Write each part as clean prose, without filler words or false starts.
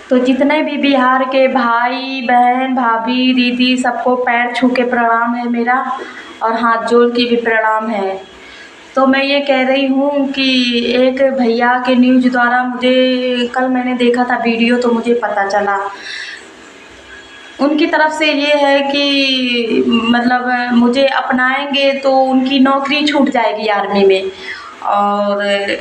तो जितने भी बिहार के भाई बहन भाभी दीदी सबको पैर छू के प्रणाम है मेरा, और हाथ जोड़ के भी प्रणाम है। तो मैं ये कह रही हूँ कि एक भैया के न्यूज़ द्वारा मुझे कल मैंने देखा था वीडियो, तो मुझे पता चला उनकी तरफ से ये है कि मतलब मुझे अपनाएंगे तो उनकी नौकरी छूट जाएगी आर्मी में। और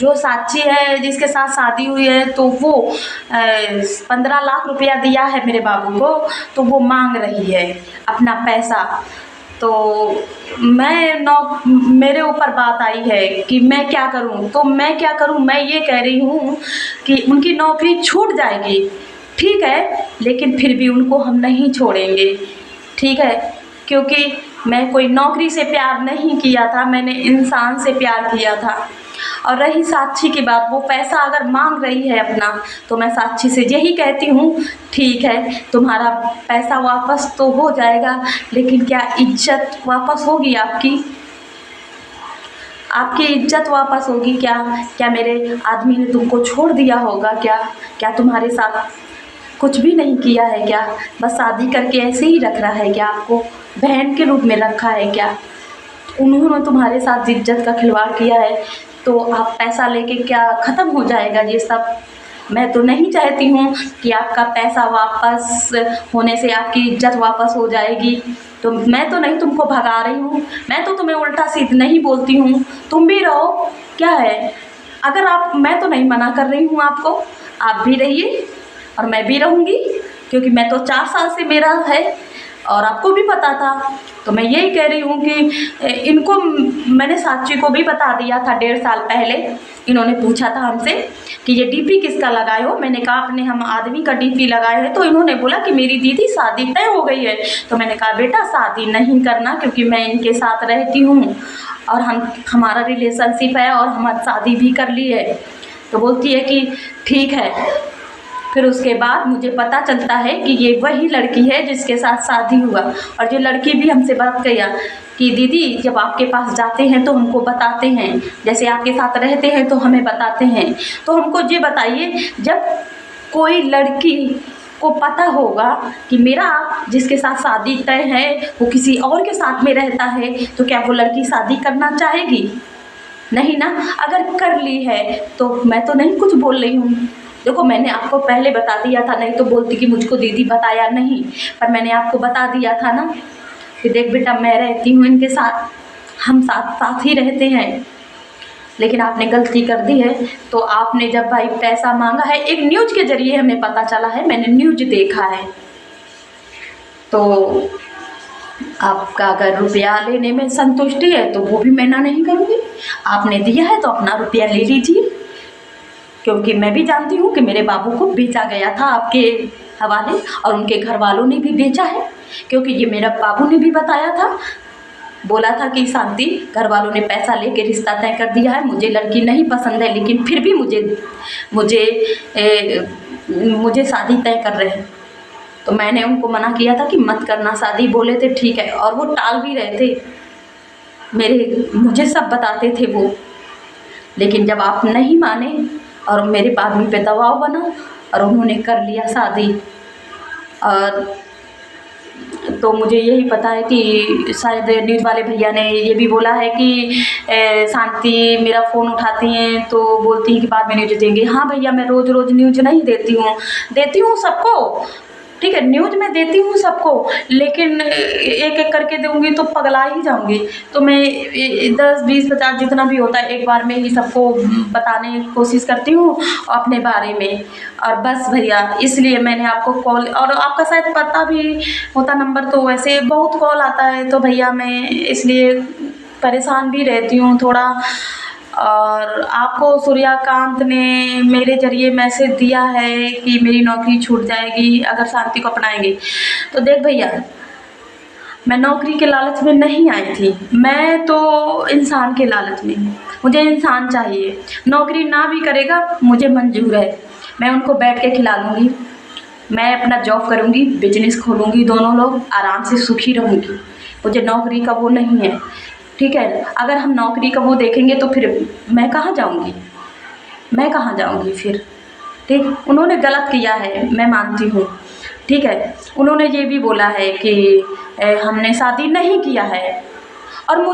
जो साक्षी है जिसके साथ शादी हुई है तो वो 15 लाख रुपया दिया है मेरे बाबू को, तो वो मांग रही है अपना पैसा। तो मेरे ऊपर बात आई है कि मैं क्या करूं, तो मैं क्या करूं, मैं ये कह रही हूं कि उनकी नौकरी छूट जाएगी, ठीक है, लेकिन फिर भी उनको हम नहीं छोड़ेंगे, ठीक है, क्योंकि मैं कोई नौकरी से प्यार नहीं किया था, मैंने इंसान से प्यार किया था। और रही साक्षी की बात, वो पैसा अगर मांग रही है अपना, तो मैं साक्षी से यही कहती हूँ, ठीक है तुम्हारा पैसा वापस तो हो जाएगा, लेकिन क्या इज्जत वापस होगी आपकी? आपकी इज्जत वापस होगी क्या? क्या मेरे आदमी ने तुमको छोड़ दिया होगा क्या? क्या तुम्हारे साथ कुछ भी नहीं किया है क्या? बस शादी करके ऐसे ही रख रहा है क्या? आपको बहन के रूप में रखा है क्या? उन्होंने तुम्हारे साथ इज्जत का खिलवाड़ किया है, तो आप पैसा लेके क्या ख़त्म हो जाएगा ये सब? मैं तो नहीं चाहती हूँ कि आपका पैसा वापस होने से आपकी इज्जत वापस हो जाएगी। तो मैं तो नहीं तुमको भगा रही हूँ, मैं तो तुम्हें उल्टा सीधा नहीं बोलती हूँ, तुम भी रहो, क्या है? अगर आप, मैं तो नहीं मना कर रही हूँ आपको, आप भी रहिए और मैं भी रहूँगी, क्योंकि मैं तो 4 साल से मेरा है और आपको भी पता था। तो मैं यही कह रही हूँ कि इनको मैंने साक्षी को भी बता दिया था 1.5 साल पहले। इन्होंने पूछा था हमसे कि ये डीपी किसका लगाए हो, मैंने कहा अपने हम आदमी का डीपी लगाए हैं। तो इन्होंने बोला कि मेरी दीदी शादी तय हो गई है। तो मैंने कहा बेटा शादी नहीं करना, क्योंकि मैं इनके साथ रहती हूँ और हमारा रिलेशनशिप है और हमारी शादी भी कर ली है। तो बोलती है कि ठीक है। फिर उसके बाद मुझे पता चलता है कि ये वही लड़की है जिसके साथ शादी हुआ। और ये लड़की भी हमसे बात किया कि दीदी जब आपके पास जाते हैं तो हमको बताते हैं, जैसे आपके साथ रहते हैं तो हमें बताते हैं। तो हमको ये बताइए, जब कोई लड़की को पता होगा कि मेरा जिसके साथ शादी तय है वो किसी और के साथ में रहता है, तो क्या वो लड़की शादी करना चाहेगी? नहीं ना। अगर कर ली है तो मैं तो नहीं कुछ बोल रही हूँ। देखो मैंने आपको पहले बता दिया था, नहीं तो बोलती कि मुझको दीदी बताया नहीं, पर मैंने आपको बता दिया था ना कि देख बेटा मैं रहती हूँ इनके साथ, हम साथ साथ ही रहते हैं। लेकिन आपने गलती कर दी है। तो आपने जब भाई पैसा मांगा है, एक न्यूज़ के जरिए हमें पता चला है, मैंने न्यूज़ देखा है, तो आपका अगर रुपया लेने में संतुष्टि है तो वो भी मैं ना नहीं करूँगी। आपने दिया है तो अपना रुपया ले लीजिए, क्योंकि मैं भी जानती हूँ कि मेरे बाबू को बेचा गया था आपके हवाले, और उनके घर वालों ने भी बेचा है, क्योंकि ये मेरा बाबू ने भी बताया था, बोला था कि शांति घर वालों ने पैसा लेके रिश्ता तय कर दिया है, मुझे लड़की नहीं पसंद है, लेकिन फिर भी मुझे शादी तय कर रहे हैं। तो मैंने उनको मना किया था कि मत करना शादी, बोले थे ठीक है, और वो टाल भी रहे थे, मुझे सब बताते थे वो। लेकिन जब आप नहीं माने और मेरे आदमी पे दबाव बना और उन्होंने कर लिया शादी, और तो मुझे यही पता है कि शायद न्यूज़ वाले भैया ने ये भी बोला है कि शांति मेरा फ़ोन उठाती हैं तो बोलती हैं कि बाद में न्यूज़ देंगे। हाँ भैया, मैं रोज़ रोज़ न्यूज़ नहीं देती हूँ सबको, ठीक है, न्यूज़ में देती हूँ सबको, लेकिन एक एक करके दूँगी तो पगला ही जाऊँगी। तो मैं 10, 20, 50 जितना भी होता है एक बार में ही सबको बताने की कोशिश करती हूँ अपने बारे में। और बस भैया, इसलिए मैंने आपको कॉल, और आपका शायद पता भी होता नंबर, तो वैसे बहुत कॉल आता है, तो भैया मैं इसलिए परेशान भी रहती हूँ थोड़ा। और आपको सूर्यकांत ने मेरे ज़रिए मैसेज दिया है कि मेरी नौकरी छूट जाएगी अगर शांति को अपनाएंगे। तो देख भैया, मैं नौकरी के लालच में नहीं आई थी, मैं तो इंसान के लालच में, मुझे इंसान चाहिए। नौकरी ना भी करेगा मुझे मंजूर है, मैं उनको बैठ के खिला लूँगी, मैं अपना जॉब करूँगी, बिजनेस खोलूँगी, दोनों लोग आराम से सुखी रहूँगी। मुझे नौकरी का वो नहीं है, ठीक है। अगर हम नौकरी का वो देखेंगे तो फिर मैं कहाँ जाऊँगी फिर? ठीक, उन्होंने गलत किया है, मैं मानती हूँ। ठीक है, उन्होंने ये भी बोला है कि हमने शादी नहीं किया है। और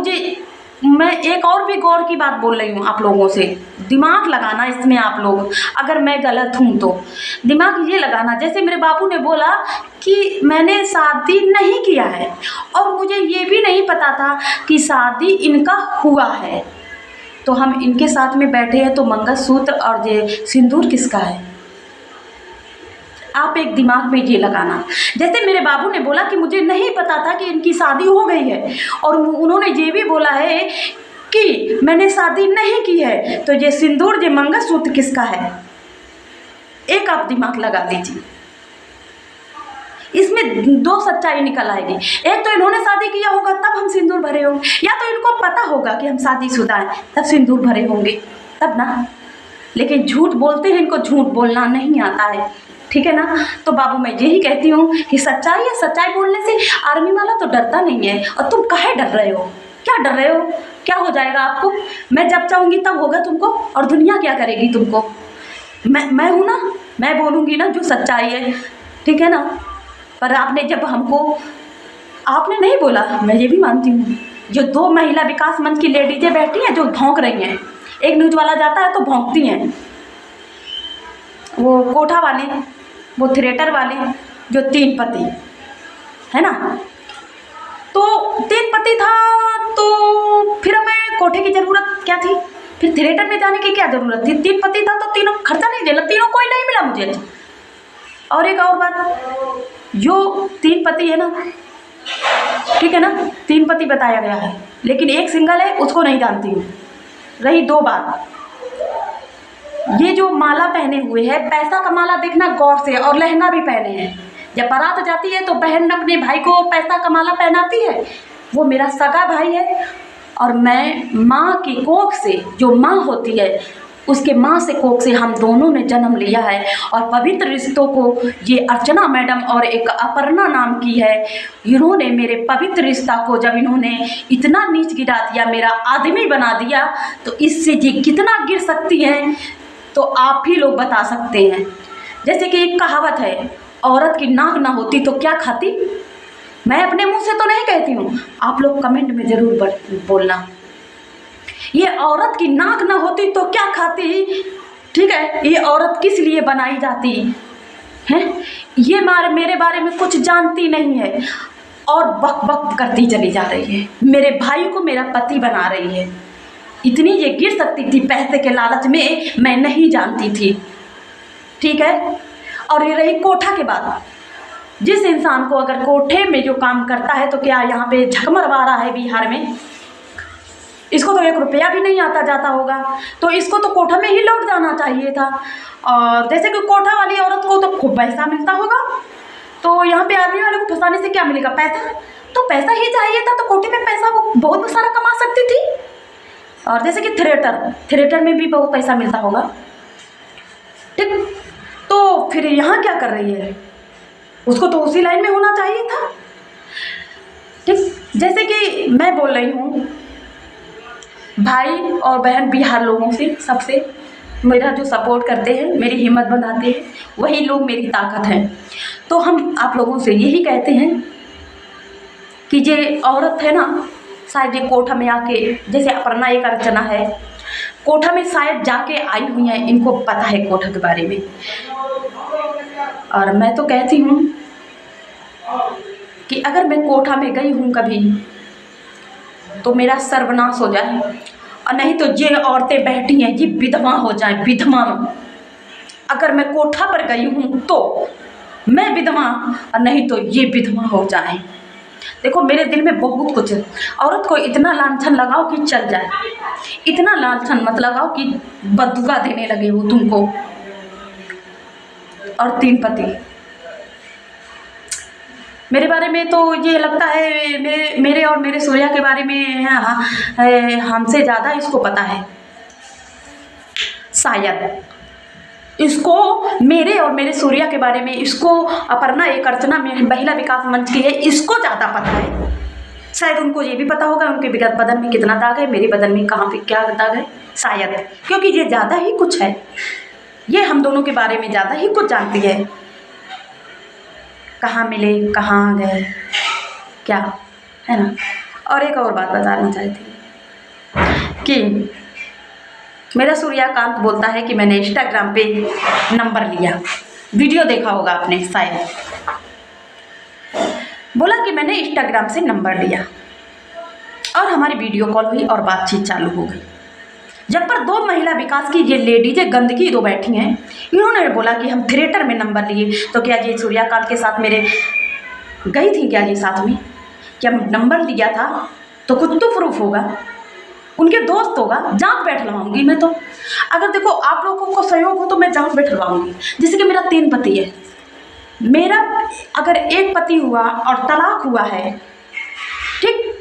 मैं एक और भी गौर की बात बोल रही हूँ आप लोगों से, दिमाग लगाना इसमें आप लोग, अगर मैं गलत हूँ तो दिमाग ये लगाना। जैसे मेरे बाबू ने बोला कि मैंने शादी नहीं किया है, और मुझे ये भी नहीं पता था कि शादी इनका हुआ है, तो हम इनके साथ में बैठे हैं, तो मंगलसूत्र और ये सिंदूर किसका है? आप एक दिमाग में ये लगाना। जैसे मेरे बाबू ने बोला कि मुझे नहीं पता था कि इनकी शादी हो गई है, और उन्होंने ये भी बोला है कि मैंने शादी नहीं की है, तो ये सिंदूर, ये मंगलसूत्र किसका है? एक आप दिमाग लगा लीजिए, इसमें दो सच्चाई निकल आएगी। एक तो इन्होंने शादी किया होगा तब हम सिंदूर भरे होंगे, या तो इनको पता होगा कि हम शादीशुदा हैं तब सिंदूर भरे होंगे, तब ना। लेकिन झूठ बोलते हैं, इनको झूठ बोलना नहीं आता है, ठीक है ना। तो बाबू मैं यही कहती हूँ कि सच्चाई है, सच्चाई बोलने से आर्मी वाला तो डरता नहीं है। और तुम काहे डर रहे हो? क्या डर रहे हो? क्या हो जाएगा आपको? मैं जब चाहूँगी तब होगा तुमको, और दुनिया क्या करेगी तुमको? मैं हूँ ना, मैं बोलूँगी ना जो सच्चाई है, ठीक है ना। पर आपने जब हमको, आपने नहीं बोला, मैं ये भी मानती हूँ, जो 2 महिला विकास मंच की लेडीजें बैठी हैं जो भौंक रही हैं, एक न्यूज़ वाला जाता है तो भौंकती हैं, वो कोठा वाले, वो थिएटर वाले, जो 3 पति है ना। तो 3 पति था, तो फिर हमें कोठे की ज़रूरत क्या थी? फिर थिएटर में जाने की क्या ज़रूरत थी? 3 पति था तो तीनों खर्चा नहीं देना, तीनों कोई नहीं मिला मुझे। और एक और बात, जो 3 पति है ना, ठीक है ना, 3 पति बताया गया है, लेकिन एक सिंगल है, उसको नहीं जानती हूँ। रही 2 बात, ये जो माला पहने हुए है, पैसा का माला देखना गौर से, और लहंगा भी पहने हैं। जब बारात जाती है तो बहन अपने भाई को पैसा का माला पहनाती है, वो मेरा सगा भाई है, और मैं माँ की कोख से, जो माँ होती है उसके माँ से कोख से हम दोनों ने जन्म लिया है। और पवित्र रिश्तों को ये अर्चना मैडम और एक अपर्णा नाम की है, इन्होंने मेरे पवित्र रिश्ता को जब इन्होंने इतना नीच गिरा दिया, मेरा आदमी बना दिया, तो इससे ये कितना गिर सकती हैं तो आप ही लोग बता सकते हैं। जैसे कि एक कहावत है, औरत की नाक ना होती तो क्या खाती। मैं अपने मुंह से तो नहीं कहती हूँ, आप लोग कमेंट में ज़रूर बोलना, ये औरत की नाक ना होती तो क्या खाती। ठीक है, ये औरत किस लिए बनाई जाती है? ये मेरे बारे में कुछ जानती नहीं है, और बक बक करती चली जा रही है, मेरे भाई को मेरा पति बना रही है। इतनी ये गिर सकती थी पैसे के लालच में, मैं नहीं जानती थी, ठीक है। और ये रही कोठा के बाद, जिस इंसान को अगर कोठे में जो काम करता है, तो क्या यहाँ पे झक मरवा रहा है बिहार में, इसको तो 1 रुपया भी नहीं आता जाता होगा, तो इसको तो कोठा में ही लौट जाना चाहिए था। और जैसे कि कोठा वाली औरत को तो खूब पैसा मिलता होगा, तो यहाँ पे आर्मी वाले को फंसाने से क्या मिलेगा? पैसा, तो पैसा ही चाहिए था, तो कोठे में पैसा वो बहुत सारा कमा सकती थी। और जैसे कि थिएटर में भी बहुत पैसा मिलता होगा, ठीक। तो फिर यहाँ क्या कर रही है? उसको तो उसी लाइन में होना चाहिए था, ठीक। जैसे कि मैं बोल रही हूँ, भाई और बहन बिहार लोगों से, सबसे मेरा जो सपोर्ट करते हैं, मेरी हिम्मत बनाते हैं, वही लोग मेरी ताकत हैं। तो हम आप लोगों से यही कहते हैं कि ये औरत है ना, शायद ये कोठा में आके, जैसे अपर्णा एक अर्चना है, कोठा में शायद जाके आई हुई हैं, इनको पता है कोठा के बारे में। और मैं तो कहती हूँ कि अगर मैं कोठा में गई हूँ कभी, तो मेरा सर्वनाश हो जाए, और नहीं तो ये औरतें बैठी हैं ये विधवा हो जाए, विधवा। अगर मैं कोठा पर गई हूँ तो मैं विधवा, और नहीं तो ये विधवा हो जाए। देखो मेरे दिल में बहुत कुछ है, औरत को इतना लांछन लगाओ कि चल जाए, इतना लांछन मत लगाओ कि बदुआ देने लगे वो तुमको। और 3 पति, मेरे बारे में तो ये लगता है, मेरे और मेरे सूर्या के बारे में हमसे ज़्यादा इसको पता है शायद। इसको मेरे और मेरे सूर्या के बारे में, इसको अपर्णा एक अर्चना में महिला विकास मंच की है, इसको ज़्यादा पता है। शायद उनको ये भी पता होगा उनके बदन में कितना दाग है, मेरे बदन में कहाँ पे क्या दाग है, शायद, क्योंकि ये ज़्यादा ही कुछ है। ये हम दोनों के बारे में ज़्यादा ही कुछ जानती है। कहाँ मिले, कहाँ गए, क्या है ना। और एक और बात बताना चाहती कि मेरा सूर्यकांत बोलता है कि मैंने इंस्टाग्राम पे नंबर लिया। वीडियो देखा होगा आपने शायद। बोला कि मैंने इंस्टाग्राम से नंबर लिया और हमारी वीडियो कॉल हुई और बातचीत चालू हो गई। जब पर दो महिला विकास की ये लेडीज गंदगी दो बैठी हैं, इन्होंने बोला कि हम थिएटर में नंबर लिए। तो क्या ये सूर्यकांत के साथ मेरे गई थी क्या ये साथ में? क्या नंबर लिया था तो कुछ तो प्रूफ होगा, उनके दोस्त होगा, जांच बैठलवाऊंगी मैं तो। अगर देखो आप लोगों को सहयोग हो तो मैं जांच बैठलवाऊंगी। जैसे कि मेरा 3 पति है, मेरा अगर एक पति हुआ और तलाक हुआ है, ठीक,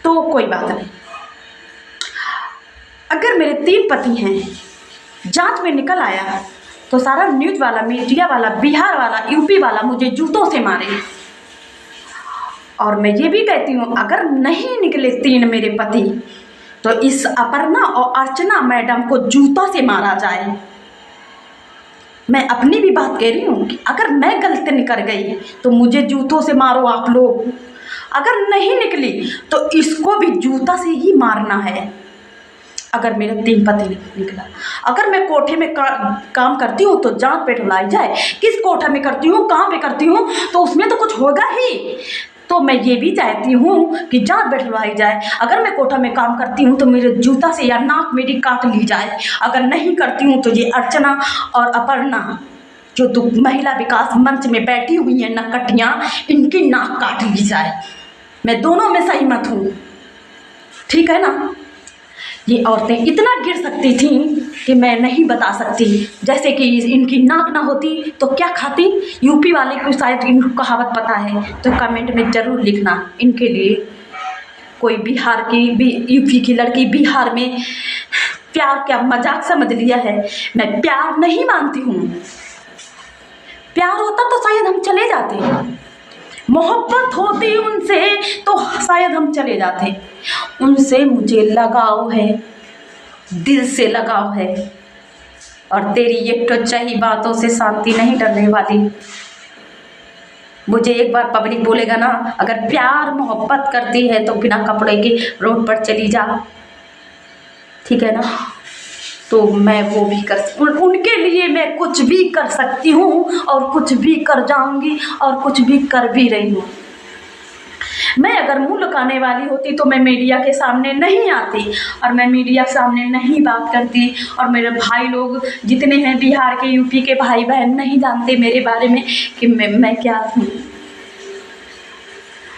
तो कोई बात नहीं। अगर मेरे 3 पति हैं, जांच में निकल आया तो सारा न्यूज़ वाला, मीडिया वाला, बिहार वाला, यूपी वाला मुझे जूतों से मारे। और मैं ये भी कहती हूँ अगर नहीं निकले 3 मेरे पति तो इस अपर्णा और अर्चना मैडम को जूता से मारा जाए। मैं अपनी भी बात कह रही हूँ कि अगर मैं गलत निकल गई तो मुझे जूतों से मारो आप लोग। अगर नहीं निकली तो इसको भी जूता से ही मारना है। अगर मेरे 3 पति निकला, अगर मैं कोठे में काम करती हूँ तो जांच बैठलाई जाए। किस कोठा में करती हूँ, कहाँ पे करती हूँ, तो उसमें तो कुछ होगा ही। तो मैं ये भी चाहती हूँ कि जांच बैठवाई जाए। अगर मैं कोठा में काम करती हूँ तो मेरे जूता से या नाक मेरी काट ली जाए। अगर नहीं करती हूँ तो ये अर्चना और अपर्णा जो तो महिला विकास मंच में बैठी हुई हैं नकटियाँ, इनकी नाक काट ली जाए। मैं दोनों में सहमत हूँ, ठीक है ना। ये औरतें इतना गिर सकती थीं कि मैं नहीं बता सकती। जैसे कि इनकी नाक ना होती तो क्या खाती। यूपी वाले को शायद इनको कहावत पता है तो कमेंट में ज़रूर लिखना। इनके लिए कोई बिहार की भी, यूपी की लड़की बिहार में प्यार क्या मजाक समझ लिया है। मैं प्यार नहीं मानती हूँ। प्यार होता तो शायद हम चले जाते, मोहब्बत होती उनसे तो शायद हम चले जाते। उनसे मुझे लगाव है, दिल से लगाव है। और तेरी एक टच्चाही बातों से शांति नहीं डरने वाली। मुझे एक बार पब्लिक बोलेगा ना अगर प्यार मोहब्बत करती है तो बिना कपड़े के रोड पर चली जा, ठीक है ना। तो मैं वो भी उनके लिए मैं कुछ भी कर सकती हूँ और कुछ भी कर जाऊँगी और कुछ भी कर भी रही हूँ। मैं अगर मुँह लुकाने वाली होती तो मैं मीडिया के सामने नहीं आती और मैं मीडिया सामने नहीं बात करती। और मेरे भाई लोग जितने हैं बिहार के, यूपी के भाई बहन नहीं जानते मेरे बारे में कि मैं क्या हूँ।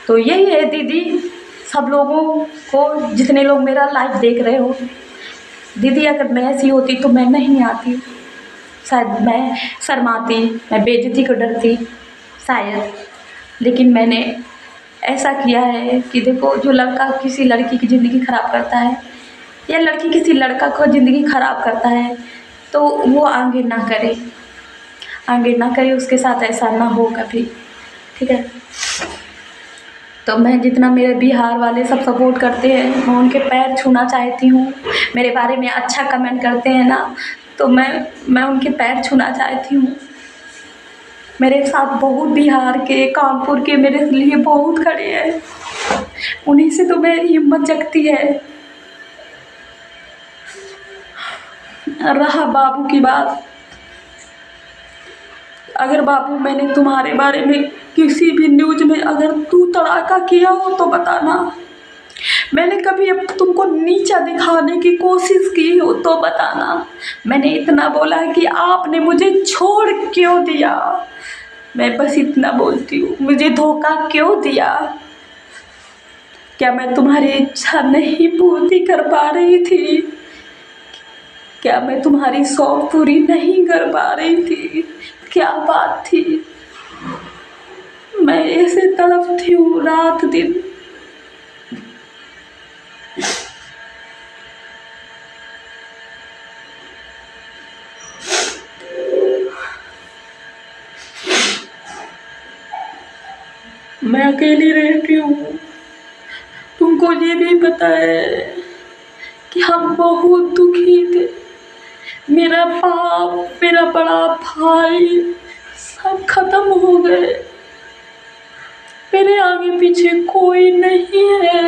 तो यही है दीदी, सब लोगों को, जितने लोग मेरा लाइव देख रहे हो, दीदी अगर मैं ऐसी होती तो मैं नहीं आती। शायद मैं शर्माती, मैं बेइज्जती को डरती शायद। लेकिन मैंने ऐसा किया है कि देखो, जो लड़का किसी लड़की की ज़िंदगी ख़राब करता है या लड़की किसी लड़का को ज़िंदगी ख़राब करता है तो वो आगे ना करे, आगे ना करे, उसके साथ ऐसा ना हो कभी, ठीक है। तो मैं जितना मेरे बिहार वाले सब सपोर्ट करते हैं, मैं उनके पैर छूना चाहती हूँ। मेरे बारे में अच्छा कमेंट करते हैं ना तो मैं उनके पैर छूना चाहती हूँ। मेरे साथ बहुत बिहार के, कानपुर के मेरे लिए बहुत खड़े हैं। उन्हीं से तो मेरी हिम्मत जगती है। रहा बाबू की बात, अगर बाबू मैंने तुम्हारे बारे में किसी भी न्यूज़ में अगर तू तड़ाका किया हो तो बताना। मैंने कभी अब तुमको नीचा दिखाने की कोशिश की हो तो बताना। मैंने इतना बोला कि आपने मुझे छोड़ क्यों दिया, मैं बस इतना बोलती हूँ। मुझे धोखा क्यों दिया? क्या मैं तुम्हारी इच्छा नहीं पूरी कर पा रही थी? क्या मैं तुम्हारी शौक पूरी नहीं कर पा रही थी? क्या बात थी? मैं ऐसे तड़पती हूँ रात दिन। मैं अकेली रहती हूँ। तुमको ये भी पता है कि हम बहुत दुखी थे। मेरा बाप, मेरा बड़ा भाई सब खत्म हो गए। मेरे आगे पीछे कोई नहीं है।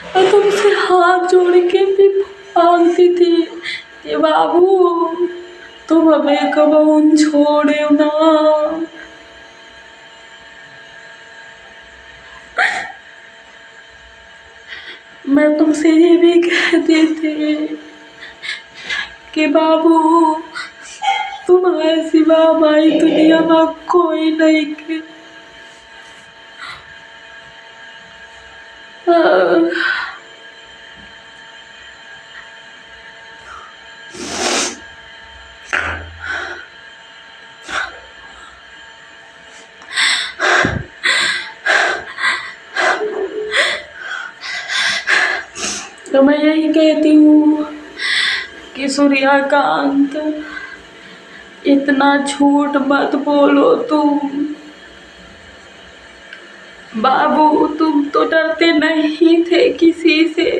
मैं तुमसे हाथ जोड़ के भी मांगती थी कि बाबू तुम हमें कबहू छोड़ो ना। मैं तुमसे ये भी कहती थी कि बाबू तुम्हारे सिवा हमारी दुनिया में कोई नहीं के। तो मैं यही कहती हूँ कि सूर्यकांत इतना झूठ मत बोलो तुम। बाबू तुम तो डरते नहीं थे किसी से,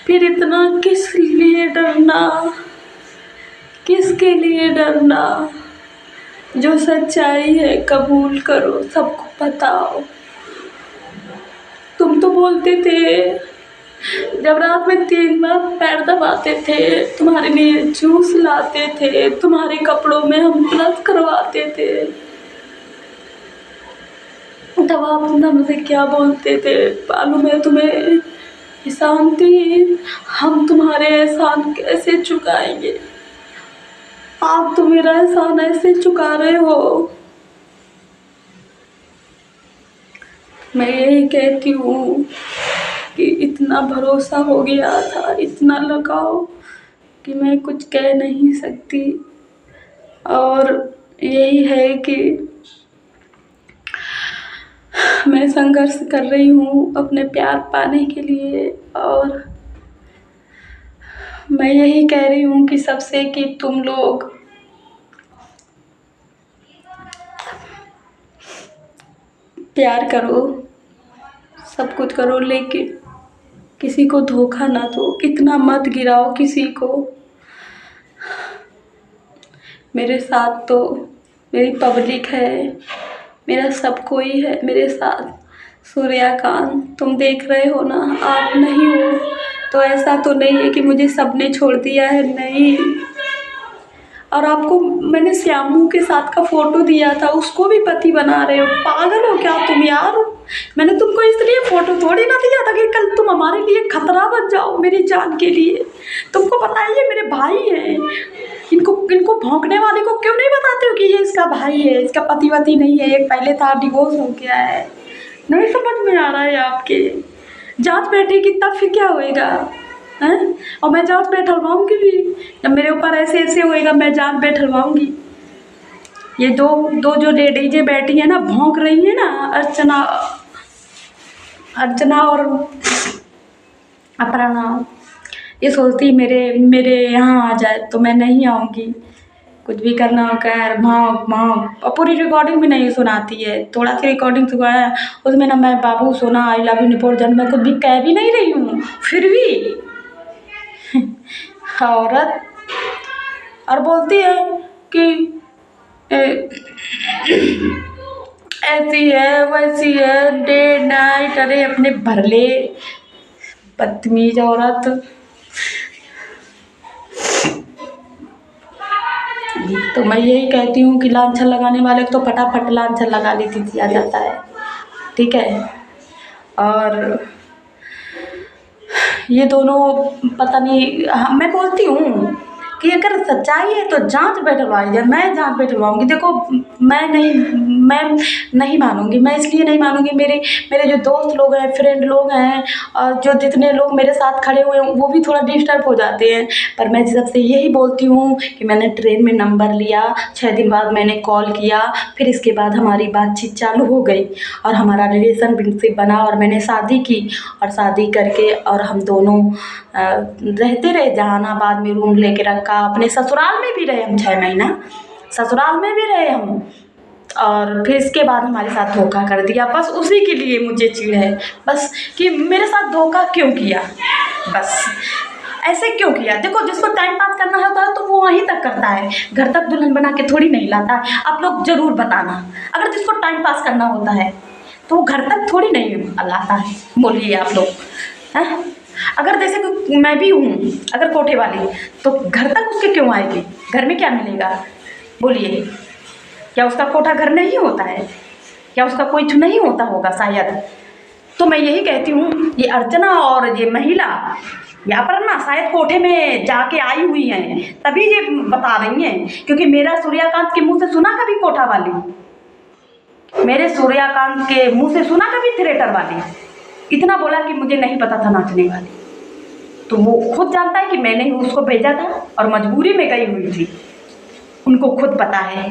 फिर इतना किस लिए डरना, किसके लिए डरना? जो सच्चाई है कबूल करो, सबको बताओ। तुम तो बोलते थे, जब रात में 3 बार पैर दबाते थे, तुम्हारे लिए जूस लाते थे, तुम्हारे कपड़ों में हम प्लस करवाते थे, तब आप हमसे क्या बोलते थे मालूम है तुम्हें? शांति, हम तुम्हारे एहसान कैसे चुकाएंगे? आप तो मेरा एहसान ऐसे चुका रहे हो। मैं यही कहती हूँ कि इतना भरोसा हो गया था, इतना लगाव कि मैं कुछ कह नहीं सकती। और यही है कि मैं संघर्ष कर रही हूँ अपने प्यार पाने के लिए। और मैं यही कह रही हूँ कि सबसे कि तुम लोग प्यार करो, सब कुछ करो, लेकिन किसी को धोखा ना दो, इतना मत गिराओ किसी को। मेरे साथ तो मेरी पब्लिक है, मेरा सब कोई है मेरे साथ। सूर्यकांत तुम देख रहे हो ना, आप नहीं हो तो ऐसा तो नहीं है कि मुझे सबने छोड़ दिया है, नहीं। और आपको मैंने श्यामू के साथ का फ़ोटो दिया था, उसको भी पति बना रहे हो। पागल हो क्या तुम यार? मैंने तुमको इसलिए फ़ोटो थोड़ी ना दिया था कि कल तुम हमारे लिए खतरा बन जाओ, मेरी जान के लिए। तुमको पता है ये मेरे भाई हैं, इनको भौंकने वाले को क्यों नहीं बताते हो कि ये इसका भाई है, इसका पति वति नहीं है, एक पहले था डिवोर्स हो गया है। नहीं समझ में आ रहा है आपके? जांच बैठेगी तब फिर क्या होएगा हैं? और मैं जांच बैठलवाऊँगी भी, जब मेरे ऊपर ऐसे ऐसे होएगा मैं जांच बैठलवाऊँगी। ये दो जो लेडीजें बैठी हैं ना, भौंक रही हैं ना, अर्चना और अपर्णा, ये सोचती मेरे यहाँ आ जाए तो मैं नहीं आऊँगी। कुछ भी करना हो कर भौंक भौंक, और पूरी रिकॉर्डिंग भी नहीं सुनाती है, थोड़ा सी रिकॉर्डिंग सुनाया उसमें ना मैं बाबू सोना आई लव यू निपोर जन मैं कुछ भी कह भी नहीं रही हूँ, फिर भी औरत। और बोलती है कि ऐसी है वैसी है, डे नाइट, अरे अपने भरले बदतमीज औरत। तो मैं यही कहती हूँ कि लांछन लगाने वाले को तो फटाफट लांछन लगा लेती दिया जाता है, ठीक है। और ये दोनों पता नहीं, मैं बोलती हूँ कि अगर सच्चाई है तो जांच बैठवाई जाए, मैं जांच बैठवाऊँगी। देखो मैं नहीं मानूंगी, मैं इसलिए नहीं मानूंगी, मेरे जो दोस्त लोग हैं, फ्रेंड लोग हैं, और जो जितने लोग मेरे साथ खड़े हुए हैं वो भी थोड़ा डिस्टर्ब हो जाते हैं। पर मैं सबसे यही बोलती हूँ कि मैंने ट्रेन में नंबर लिया, 6 दिन बाद मैंने कॉल किया, फिर इसके बाद हमारी बातचीत चालू हो गई और हमारा रिलेशनशिप बना और मैंने शादी की। और शादी करके और हम दोनों रहते रहे, जहानाबाद में रूम लेके रखा, अपने ससुराल में भी रहे हम 6 महीना, ससुराल में भी रहे हम। और फिर इसके बाद हमारे साथ धोखा कर दिया, बस उसी के लिए मुझे चिढ़ है, बस कि मेरे साथ धोखा क्यों किया, बस। ऐसे क्यों किया? देखो, जिसको टाइम पास करना होता है तो वो वहीं तक करता है, घर तक दुल्हन बना के थोड़ी नहीं लाता है। आप लोग ज़रूर बताना, अगर जिसको टाइम पास करना होता है तो वो घर तक थोड़ी नहीं लाता है। बोलिए आप लोग, हैं? अगर जैसे कि मैं भी हूँ अगर कोठे वाली, तो घर तक उसके क्यों आएगी? घर में क्या मिलेगा? बोलिए, क्या उसका कोठा घर नहीं होता है? क्या उसका कोई नहीं होता होगा शायद? तो मैं यही कहती हूँ, ये अर्चना और ये महिला यहाँ पर ना शायद कोठे में जाके आई हुई हैं, तभी ये बता रही हैं। क्योंकि मेरा सूर्यकांत के मुंह से सुना कभी कोठा वाली, मेरे सूर्यकांत के मुंह से सुना कभी थिएटर वाली? इतना बोला कि मुझे नहीं पता था नाचने वाली। तो वो खुद जानता है कि मैंने ही उसको भेजा था और मजबूरी में गई हुई थी, उनको खुद पता है।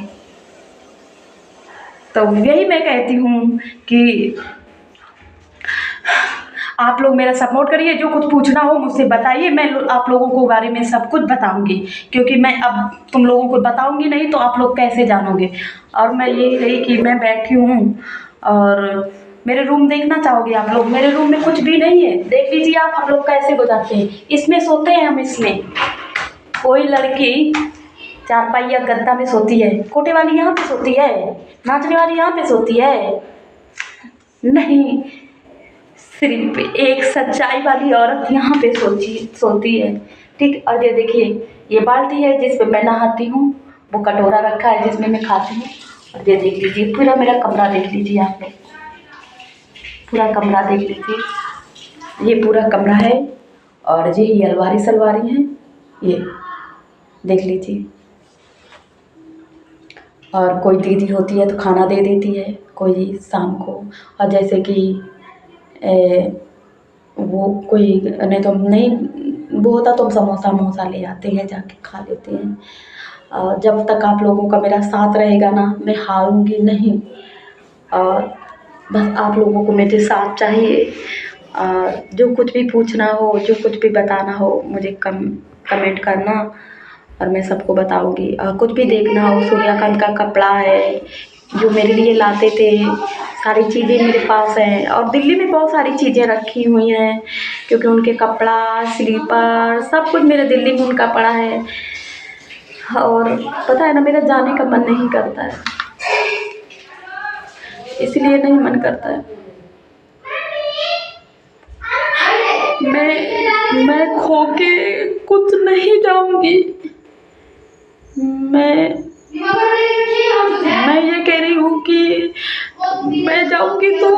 तो यही मैं कहती हूँ कि आप लोग मेरा सपोर्ट करिए, जो कुछ पूछना हो मुझसे बताइए, मैं आप लोगों को बारे में सब कुछ बताऊंगी। क्योंकि मैं अब तुम लोगों को बताऊंगी नहीं तो आप लोग कैसे जानोगे। और मैं यही रही कि मैं बैठी हूँ और मेरे रूम देखना चाहोगे आप लोग? मेरे रूम में कुछ भी नहीं है, देख लीजिए आप हम लोग कैसे गुजारते हैं। इसमें सोते हैं हम, इसमें कोई लड़की चारपाई या गद्दा में सोती है, कोठे वाली यहाँ पे सोती है, नाचने वाली यहाँ पे सोती है नहीं, सिर्फ एक सच्चाई वाली औरत यहाँ पे सोती है, ठीक। और ये देखिए, ये बाल्टी है जिस पे मैं नहाती हूँ, वो कटोरा रखा है जिसमें मैं खाती हूँ। और ये देख लीजिए, पूरा मेरा कमरा देख लीजिए आप लोग, पूरा कमरा देख लीजिए, ये पूरा कमरा है। और ये अलमारी सलवारी हैं, ये देख लीजिए। और कोई दीदी होती है तो खाना दे देती है कोई शाम को, और जैसे कि वो कोई नहीं तो नहीं वो होता तो समोसा वमोसा ले आते हैं, जाके खा लेते हैं। जब तक आप लोगों का मेरा साथ रहेगा ना, मैं हारूंगी नहीं। और बस आप लोगों को मेरे साथ चाहिए। जो कुछ भी पूछना हो, जो कुछ भी बताना हो, मुझे कमेंट करना और मैं सबको बताऊंगी। कुछ भी देखना हो, सूर्यकांत का कपड़ा है जो मेरे लिए लाते थे, सारी चीज़ें मेरे पास हैं। और दिल्ली में बहुत सारी चीज़ें रखी हुई हैं, क्योंकि उनके कपड़ा, स्लीपर, सब कुछ मेरे दिल्ली में उनका पड़ा है। और पता है ना, मेरा जाने का मन नहीं करता है, इसलिए नहीं मन करता है। मैं खो के कुछ नहीं जाऊंगी। मैं ये कह रही हूँ कि मैं जाऊंगी तो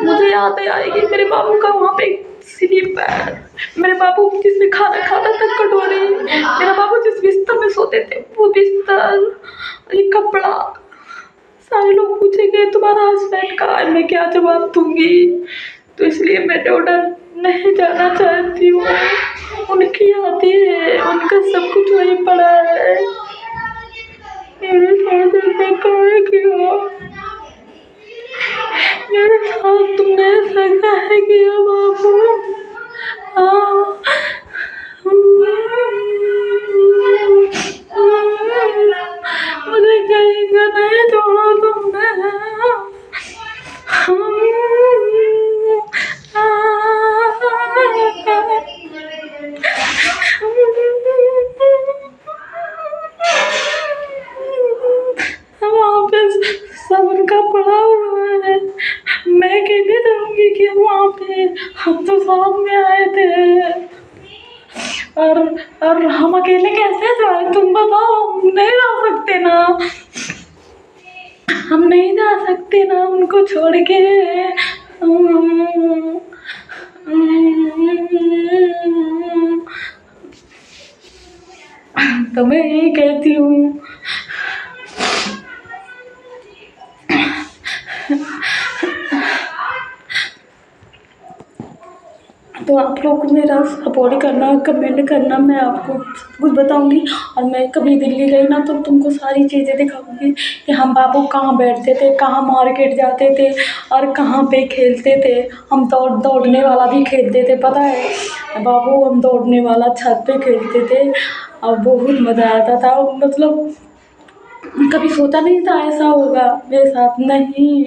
मुझे याद आएगी मेरे बाबू का वहाँ पे स्लीपर, मेरे बाबू जिसमें खाना खाता था कटोरी, मेरा बाबू जिस बिस्तर में सोते थे वो बिस्तर, ये कपड़ा। सारे लोग पूछेंगे तुम्हारा हस्बैंड कहाँ है, मैं क्या जवाब दूंगी? तो इसलिए मैं डॉक्टर नहीं जाना चाहती हूँ। उनकी यादें हैं, उनका सब कुछ वहीं पड़ा है। मेरे साथ ऐसा काहे किया? मेरे साथ तुमने ऐसा काहे किया बाबू? मुझे कहीं का नहीं छोड़ा तुमने। वहाँ पे सब उनका पड़ा हुआ है, मैं कहने जाऊंगी कि वहाँ पे हम तो साथ में आए थे, और हम अकेले कैसे जाए? तुम बताओ, हम नहीं जा सकते ना, हम नहीं जा सकते ना उनको छोड़ के। तो मैं यही कहती हूँ, तो आप लोग मेरा सपोर्ट करना, कमेंट करना, मैं आपको कुछ बताऊंगी। और मैं कभी दिल्ली गई ना तो तुमको सारी चीज़ें दिखाऊंगी कि हम बाबू कहाँ बैठते थे, कहाँ मार्केट जाते थे और कहाँ पे खेलते थे। हम दौड़ने वाला भी खेलते थे, पता है बाबू, हम दौड़ने वाला छत पे खेलते थे और बहुत मज़ा आता था। मतलब कभी सोचा नहीं था ऐसा होगा मेरे साथ, नहीं।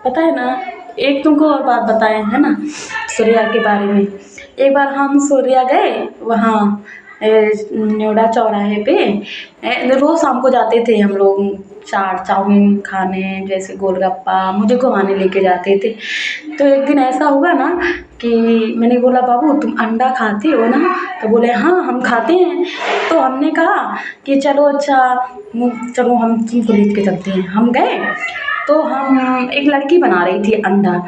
पता है ना, एक तुमको और बात बताए है ना सूर्या के बारे में, एक बार हम सूर्या गए वहाँ न्योड़ा चौराहे पे। रोज़ शाम को जाते थे हम लोग चाट चाउमीन खाने, जैसे गोलगप्पा मुझे घुमाने लेके जाते थे। तो एक दिन ऐसा हुआ ना कि मैंने बोला बाबू तुम अंडा खाते हो ना? तो बोले हाँ हम खाते हैं। तो हमने कहा कि चलो अच्छा चलो हम तुमको लेके चलते हैं। हम गए तो हम एक लड़की बना रही थी अंडा।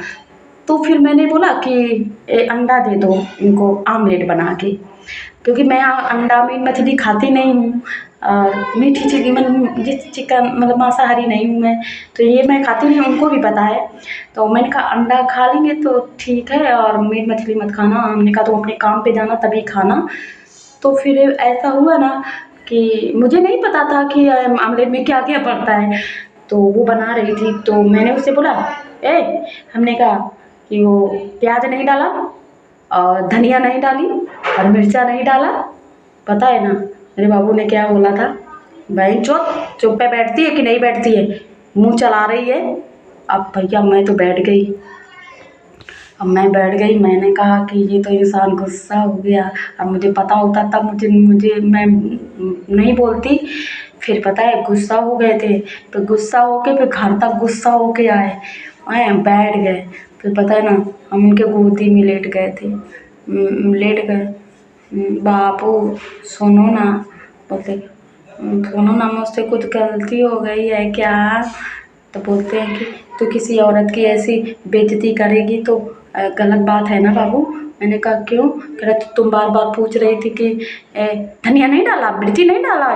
तो फिर मैंने बोला कि अंडा दे दो इनको आमलेट बना के, क्योंकि मैं अंडा मीट मछली खाती नहीं हूँ और मीठी चीज़ मतलब जिस चिकन मतलब मांसाहारी नहीं हूँ मैं, तो ये मैं खाती नहीं, उनको भी पता है। तो मैंने कहा अंडा खा लेंगे तो ठीक है और मीट मछली मत खाना। हमने कहा तो अपने काम पे जाना तभी खाना। तो फिर ऐसा हुआ ना कि मुझे नहीं पता था कि आमलेट में क्या क्या पड़ता है। तो वो बना रही थी तो मैंने उससे बोला ए, हमने कहा कि वो प्याज नहीं डाला और धनिया नहीं डाली और मिर्चा नहीं डाला। पता है ना मेरे बाबू ने क्या बोला था? बहन चुप पे बैठती है कि नहीं बैठती है, मुंह चला रही है। अब भैया मैं तो बैठ गई। अब मैं बैठ गई, मैंने कहा कि ये तो इंसान गुस्सा हो गया। अब मुझे पता होता तब मुझे मुझे मैं नहीं बोलती। फिर पता है गुस्सा हो गए थे, तो गुस्सा होके फिर घर तक गुस्सा होके आए बैठ गए। फिर पता है ना हम उनके गोदी में लेट गए थे। लेट गए, बाबू सुनो ना, बोलते सुनो ना मुझसे कुछ गलती हो गई है क्या? तो बोलते हैं कि तू किसी औरत की ऐसी बेइज्जती करेगी तो गलत बात है ना बाबू। मैंने कहा क्यों? कह रहा तुम बार बार पूछ रही थी कि धनिया नहीं डाला, मिर्ची नहीं डाला,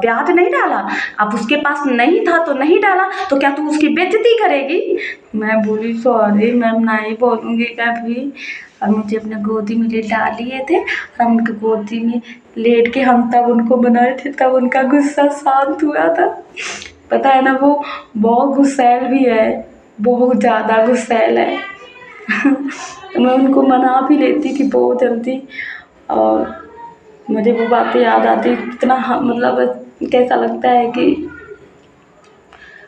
प्याज नहीं डाला। अब उसके पास नहीं था तो नहीं डाला, तो क्या तू उसकी बेइज्जती करेगी? मैं बोली सॉरी मैम नहीं बोलूँगी कभी। और मुझे अपने गोदी में लेटा लिए थे, हम उनकी गोदी में लेट के हम तब उनको बनाए थे, तब उनका गुस्सा शांत हुआ था। पता है ना वो बहुत गुस्सैल भी है, बहुत ज़्यादा गुस्सैल है। तो मैं उनको मना भी लेती थी बहुत जल्दी और मुझे वो बातें याद आती कितना मतलब कैसा लगता है कि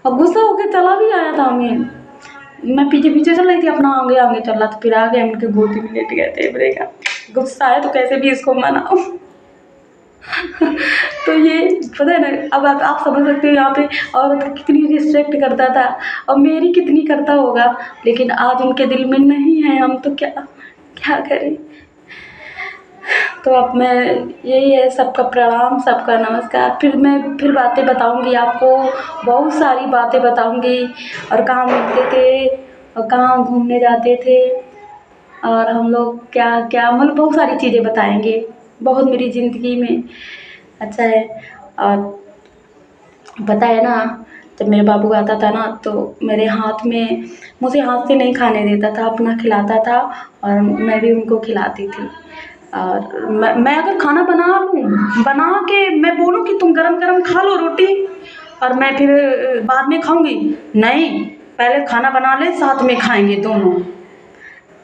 अब गुस्सा होकर चला भी आया था हमें। मैं पीछे पीछे चल रही थी, अपना आगे आगे चल रहा था, फिर आगे हम उनके गोदी में लेट गए थे। ब्रेक गुस्सा है तो कैसे भी इसको मनाओ। तो ये पता है ना, अब आप समझ सकते हो यहाँ पे औरत कितनी रिस्पेक्ट करता था और मेरी कितनी करता होगा, लेकिन आज उनके दिल में नहीं है। हम तो क्या क्या करें। तो अब मैं यही है, सबका प्रणाम सबका नमस्कार। फिर मैं फिर बातें बताऊंगी आपको, बहुत सारी बातें बताऊंगी और कहाँ मिलते थे और कहाँ घूमने जाते थे और हम लोग क्या क्या मतलब बहुत सारी चीज़ें बताएंगे। बहुत मेरी ज़िंदगी में अच्छा है। और पता है ना जब मेरे बाबू आता था ना तो मेरे हाथ में मुझे हाथ से नहीं खाने देता था, अपना खिलाता था और मैं भी उनको खिलाती थी। और मैं अगर खाना बना लूँ, बना के मैं बोलूँ कि तुम गरम गरम खा लो रोटी और मैं फिर बाद में खाऊंगी, नहीं पहले खाना बना ले साथ में खाएंगे दोनों।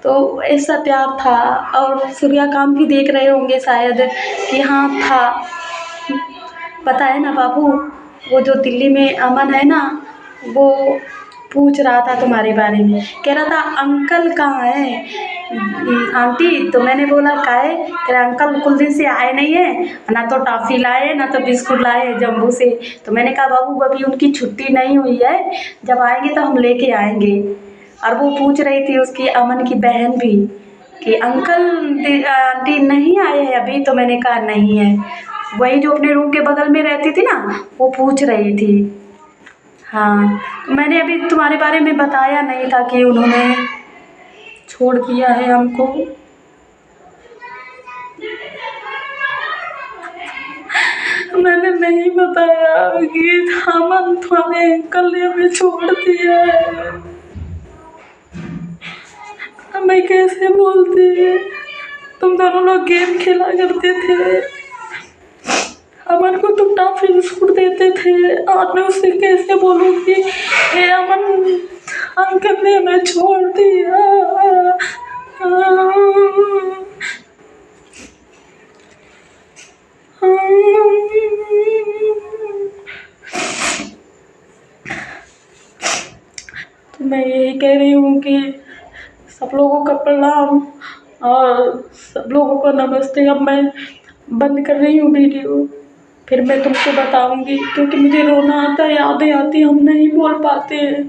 तो ऐसा प्यार था। और सूर्यकांत भी देख रहे होंगे शायद कि हाँ था। पता है ना बाबू वो जो दिल्ली में अमन है ना, वो पूछ रहा था तुम्हारे बारे में, कह रहा था अंकल कहाँ है आंटी? तो मैंने बोला काहे? कह रहा अंकल कुछ दिन से आए नहीं है, ना तो टॉफ़ी लाए ना तो बिस्कुट लाए जम्मू से। तो मैंने कहा बाबू अभी उनकी छुट्टी नहीं हुई है, जब आएंगे तो हम लेके आएंगे। और वो पूछ रही थी उसकी अमन की बहन भी कि अंकल आंटी नहीं आए हैं अभी? तो मैंने कहा नहीं है। वही जो अपने रूम के बगल में रहती थी ना, वो पूछ रही थी। हाँ मैंने अभी तुम्हारे बारे में बताया नहीं था कि उन्होंने छोड़ दिया है हमको। मैंने नहीं बताया कि अमन तुम्हारे अंकल ने हमें छोड़ दिया है। मैं कैसे बोलती? तुम दोनों लोग गेम खेला करते थे, अमन को तुम टॉफी बिस्कुट देते थे, आज मैं उससे कैसे बोलूँगी हे अमन अंकल ने हमें छोड़ दिया। तो मैं यही कह रही हूँ कि सब लोगों का प्रणाम और सब लोगों को नमस्ते। अब मैं बंद कर रही हूँ वीडियो, फिर मैं तुमको बताऊँगी, क्योंकि मुझे रोना आता है, यादें आती, हम नहीं बोल पाते हैं।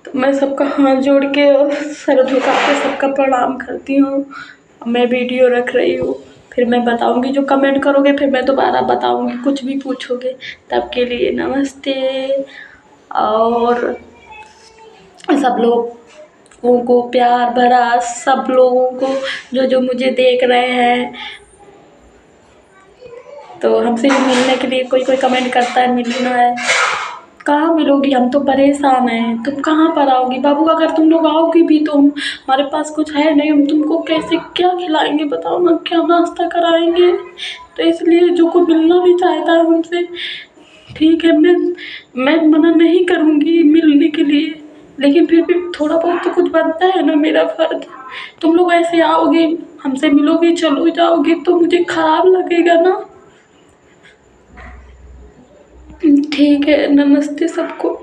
तो मैं सबका हाथ जोड़ के और सर झुका के सबका प्रणाम करती हूँ। मैं वीडियो रख रही हूँ, फिर मैं बताऊँगी। जो कमेंट करोगे फिर मैं दोबारा बताऊँगी, कुछ भी पूछोगे। तब के लिए नमस्ते। और सब लोगों को प्यार भरा, सब लोगों को जो मुझे देख रहे हैं, तो हमसे मिलने के लिए कोई कमेंट करता है मिलना है, कहाँ मिलोगी, हम तो परेशान हैं, तुम कहाँ पर आओगी बाबू? अगर तुम लोग आओगी भी तो हमारे पास कुछ है नहीं, हम तुमको कैसे क्या खिलाएंगे बताओ ना, क्या नाश्ता कराएंगे? तो इसलिए जो कोई मिलना भी चाहता है उनसे ठीक है, मैं मना नहीं करूँगी मिलने के लिए, लेकिन फिर भी थोड़ा बहुत तो कुछ बनता है ना मेरा फ़र्ज़। तुम लोग ऐसे आओगे, हमसे मिलोगे, चलो जाओगे तो मुझे ख़राब लगेगा ना। ठीक है, नमस्ते सबको।